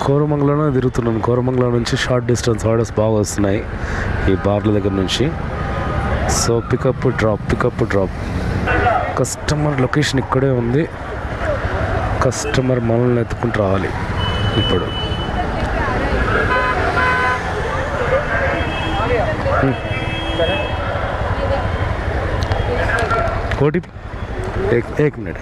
కోరమంగళంలో తిరుగుతున్నాను. కోరమంగళం నుంచి short distance orders బాగా వస్తున్నాయి ఈ బార్ల దగ్గర నుంచి. So pickup drop. Customer location ఇక్కడే ఉంది. కస్టమర్ మనల్ని ఎత్తుకుంటూ రావాలి ఇప్పుడు. కోటి एक मिनट